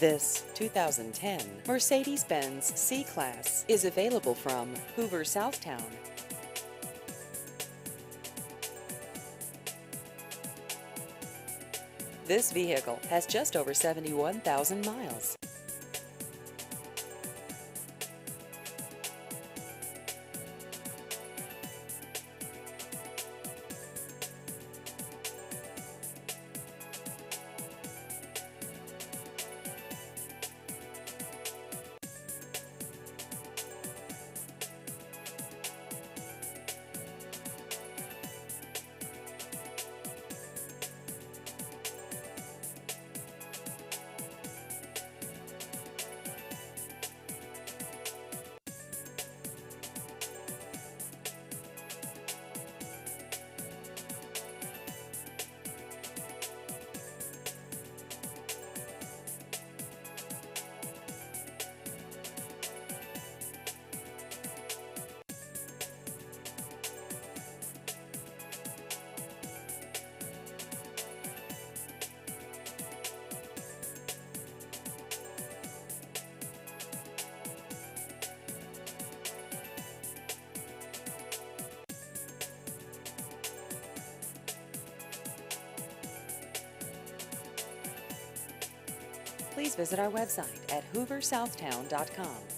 This 2010 Mercedes-Benz C-Class is available from Hoover Southtown. This vehicle has just over 71,000 miles. Please visit our website at hooversouthtown.com.